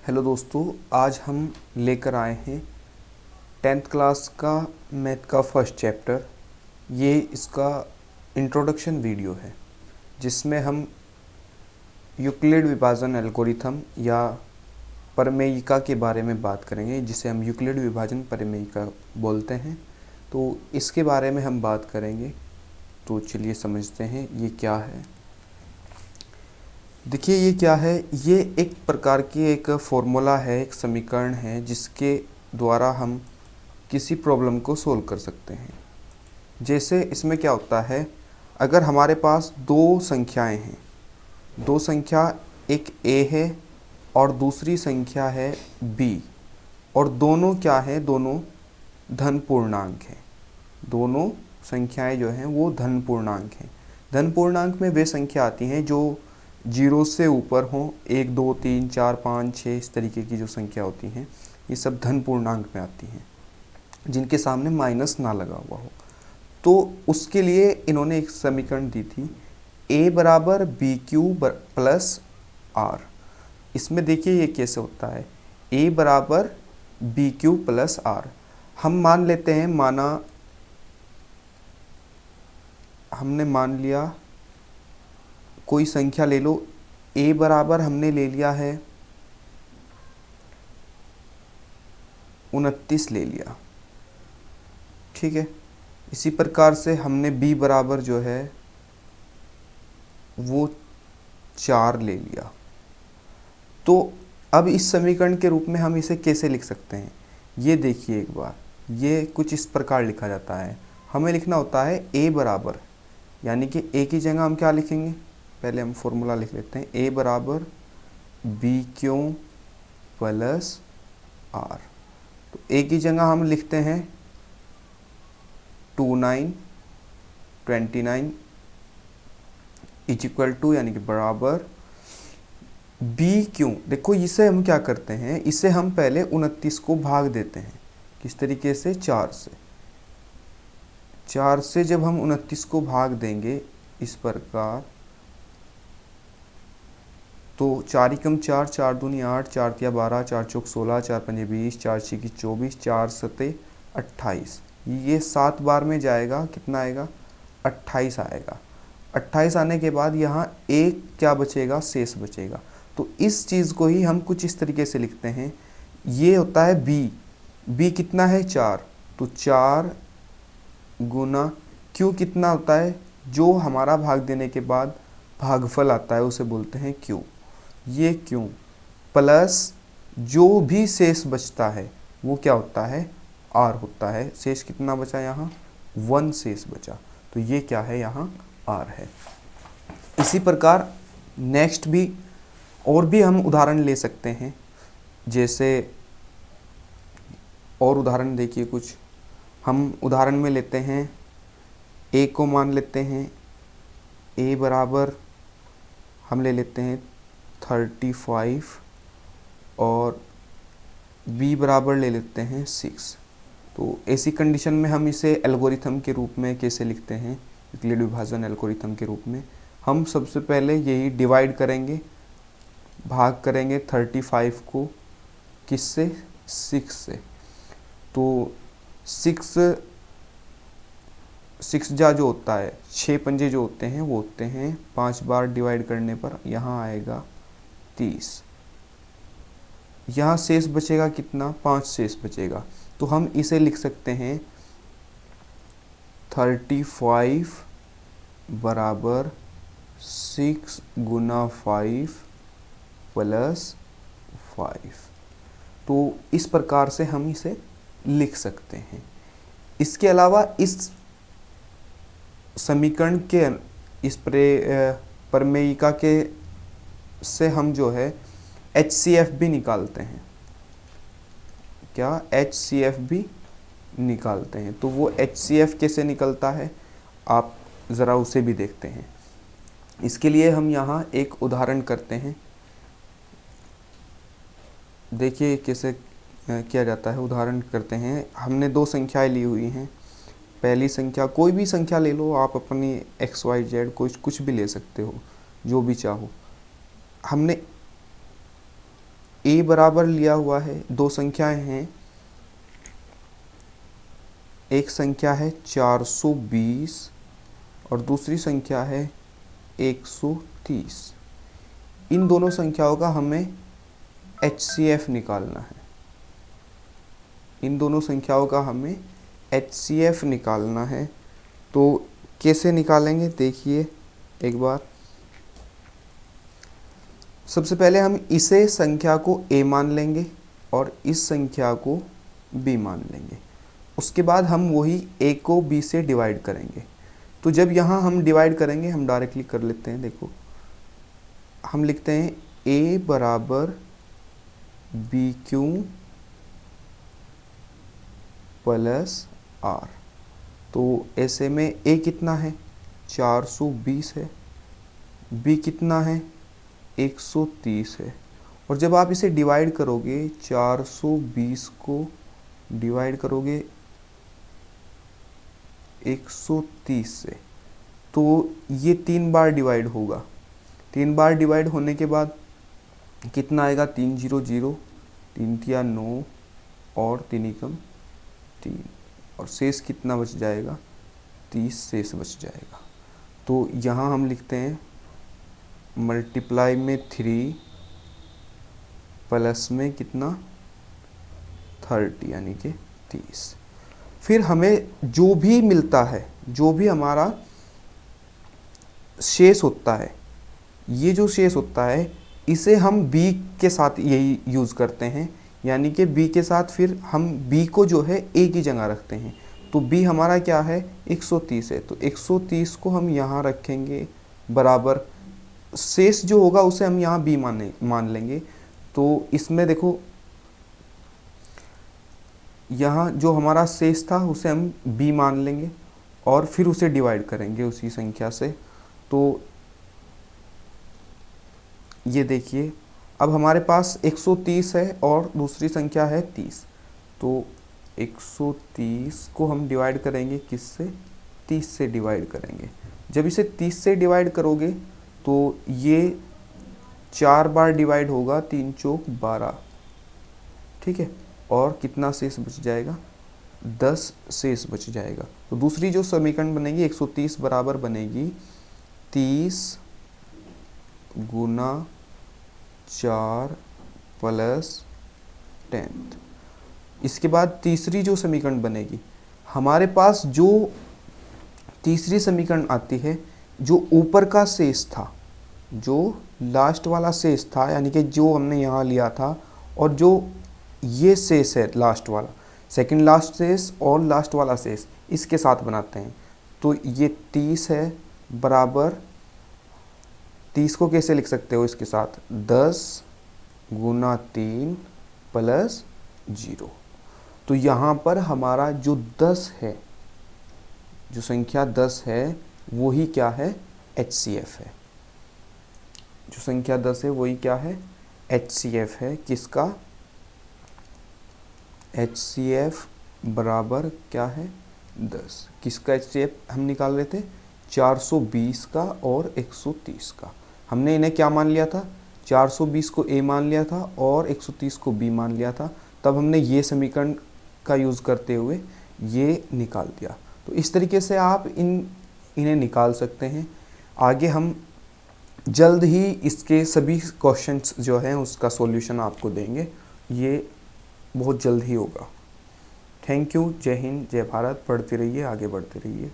Hello दोस्तों, आज हम लेकर आए हैं 10th क्लास का मैथ का फर्स्ट चैप्टर। ये इसका इंट्रोडक्शन वीडियो है जिसमें हम यूक्लिड विभाजन एल्गोरिथम या प्रमेयिका के बारे में बात करेंगे, जिसे हम यूक्लिड विभाजन प्रमेयिका बोलते हैं। तो इसके बारे में हम बात करेंगे। तो चलिए समझते हैं ये क्या है। देखिए ये क्या है। ये एक प्रकार की एक फॉर्मूला है, एक समीकरण है जिसके द्वारा हम किसी प्रॉब्लम को सोल्व कर सकते हैं। जैसे इसमें क्या होता है, अगर हमारे पास दो संख्याएं हैं, दो संख्या एक a है और दूसरी संख्या है b, और दोनों क्या है, दोनों धन पूर्णांक हैं। दोनों संख्याएं जो हैं वो धन पूर्णांक हैं। धन पूर्णांक में वे संख्या आती हैं जो 0 से ऊपर हों। 1 2 3 4 5 6 इस तरीके की जो संख्या होती हैं ये सब धन पूर्णांक में आती हैं, जिनके सामने माइनस ना लगा हुआ हो। तो उसके लिए इन्होंने एक समीकरण दी थी, a बराबर बी क्यू प्लस आर। इसमें देखिए ये कैसे होता है, a बराबर बी क्यू प्लस आर। हम मान लेते हैं, हमने मान लिया कोई संख्या ले लो, a बराबर हमने ले लिया है 29 ले लिया, ठीक है। इसी प्रकार से हमने b बराबर जो है वो 4 ले लिया। तो अब इस समीकरण के रूप में हम इसे कैसे लिख सकते हैं, ये देखिए एक बार। ये कुछ इस प्रकार लिखा जाता है। हमें लिखना होता है a बराबर, यानी कि a की जगह हम क्या लिखेंगे, पहले हम फॉर्मूला लिख लेते हैं। a बराबर बी क्यू प्लस आर। तो a की जगह हम लिखते हैं 29 29 इज इक्वल टू, यानी कि बराबर बी क्यू। देखो इसे हम क्या करते हैं, इसे हम पहले 29 को भाग देते हैं। किस तरीके से, 4 से। 4 से जब हम 29 को भाग देंगे इस प्रकार, तो 4 एकम 4, 4 दूनी 8, 4 तिया 12, 4 चौक 16, 4 पंजे 20, 4 छिकी 24, 4 सते 28। ये 7 बार में जाएगा, कितना आएगा, 28 आएगा। 28 आने के बाद यहाँ एक क्या बचेगा, शेष बचेगा। तो इस चीज़ को ही हम कुछ इस तरीके से लिखते हैं। ये होता है b कितना है, 4। तो 4 गुना q कितना होता है, जो हमारा भाग देने के बाद भागफल आता है उसे बोलते हैं q। ये q प्लस जो भी शेष बचता है वो क्या होता है, r होता है। शेष कितना बचा, यहाँ 1 शेष बचा। तो ये क्या है, यहाँ r है। इसी प्रकार नेक्स्ट भी और भी हम उदाहरण ले सकते हैं। जैसे और उदाहरण देखिए कुछ, हम उदाहरण में लेते हैं a को मान लेते हैं, a बराबर हम ले लेते हैं 35 और b बराबर ले लेते हैं 6। तो ऐसी कंडीशन में हम इसे एल्गोरिथम के रूप में कैसे लिखते हैं, यूक्लिड विभाजन एल्गोरिथम के रूप में। हम सबसे पहले यही डिवाइड करेंगे, भाग करेंगे 35 को किससे, 6 से। तो 6 जा जो होता है, 6 पंजे जो होते हैं वो होते हैं 5 बार डिवाइड करने पर यहाँ आएगा 30। यहाँ शेष बचेगा कितना, 5 शेष बचेगा। तो हम इसे लिख सकते हैं 35 बराबर 6 गुना 5 प्लस 5। तो इस प्रकार से हम इसे लिख सकते हैं। इसके अलावा इस समीकरण के, इस प्रमेयिका के से हम जो है HCF भी निकालते हैं। क्या, HCF भी निकालते हैं। तो वो HCF कैसे निकलता है, आप ज़रा उसे भी देखते हैं। इसके लिए हम यहाँ एक उदाहरण करते हैं। देखिए कैसे किया जाता है। उदाहरण करते हैं। हमने दो संख्याएं ली हुई हैं। पहली संख्या, कोई भी संख्या ले लो आप, अपनी XYZ कुछ भी ले सकते हो, जो भी चाहो। हमने a बराबर लिया हुआ है, दो संख्याएं हैं, एक संख्या है 420 और दूसरी संख्या है 130। इन दोनों संख्याओं का हमें HCF निकालना है। इन दोनों संख्याओं का हमें HCF निकालना है। तो कैसे निकालेंगे देखिए एक बार। सबसे पहले हम इसे संख्या को A मान लेंगे और इस संख्या को B मान लेंगे। उसके बाद हम वही A को B से डिवाइड करेंगे। तो जब यहाँ हम डिवाइड करेंगे, हम डायरेक्टली कर लेते हैं। देखो हम लिखते हैं A बराबर BQ प्लस R। तो ऐसे में A कितना है 420 है, B कितना है 130 है। और जब आप इसे डिवाइड करोगे, 420 को डिवाइड करोगे 130 से, तो ये 3 बार डिवाइड होगा। 3 बार डिवाइड होने के बाद कितना आएगा 3 0 0, 3 तिया 9 और 3 एकम 3, और शेष कितना बच जाएगा 30 शेष बच जाएगा। तो यहाँ हम लिखते हैं मल्टीप्लाई में 3 प्लस में कितना 30 यानी कि 30। फिर हमें जो भी मिलता है, जो भी हमारा शेष होता है, ये जो शेष होता है इसे हम b के साथ यही यूज़ करते हैं, यानी कि b के साथ फिर हम b को जो है a की जगह रखते हैं। तो b हमारा क्या है 130 है, तो 130 को हम यहाँ रखेंगे बराबर, शेष जो होगा उसे हम यहाँ b मान लेंगे। तो इसमें देखो यहाँ जो हमारा शेष था उसे हम b मान लेंगे और फिर उसे डिवाइड करेंगे उसी संख्या से। तो ये देखिए अब हमारे पास 130 है और दूसरी संख्या है 30। तो 130 को हम डिवाइड करेंगे किससे 30 से डिवाइड करेंगे। जब इसे 30 से डिवाइड करोगे तो ये 4 बार डिवाइड होगा, 3 चौक 12, ठीक है। और कितना शेष बच जाएगा 10 शेष बच जाएगा। तो दूसरी जो समीकरण बनेगी 130 बराबर बनेगी 30 गुना 4 प्लस 10। इसके बाद तीसरी जो समीकरण बनेगी, हमारे पास जो तीसरी समीकरण आती है, जो ऊपर का शेष था, जो लास्ट वाला शेष था, यानी कि जो हमने यहाँ लिया था, और जो ये शेष है लास्ट वाला, सेकंड लास्ट शेष और लास्ट वाला शेष, इसके साथ बनाते हैं। तो ये 30 है बराबर, 30 को कैसे लिख सकते हो इसके साथ 10 गुना 3 प्लस 0। तो यहाँ पर हमारा जो 10 है, जो संख्या 10 है वही क्या है HCF है। जो संख्या 10 है वही क्या है HCF है। किसका HCF बराबर क्या है 10। किसका HCF हम निकाल रहे थे 420 का और 130 का। हमने इन्हें क्या मान लिया था 420 को A मान लिया था और 130 को B मान लिया था। तब हमने ये समीकरण का यूज़ करते हुए ये निकाल दिया। तो इस तरीके से आप इन्हें निकाल सकते हैं। आगे हम जल्द ही इसके सभी क्वेश्चंस जो हैं उसका सॉल्यूशन आपको देंगे। ये बहुत जल्द ही होगा। Thank you. जय हिंद, जय भारत। पढ़ते रहिए, आगे बढ़ते रहिए।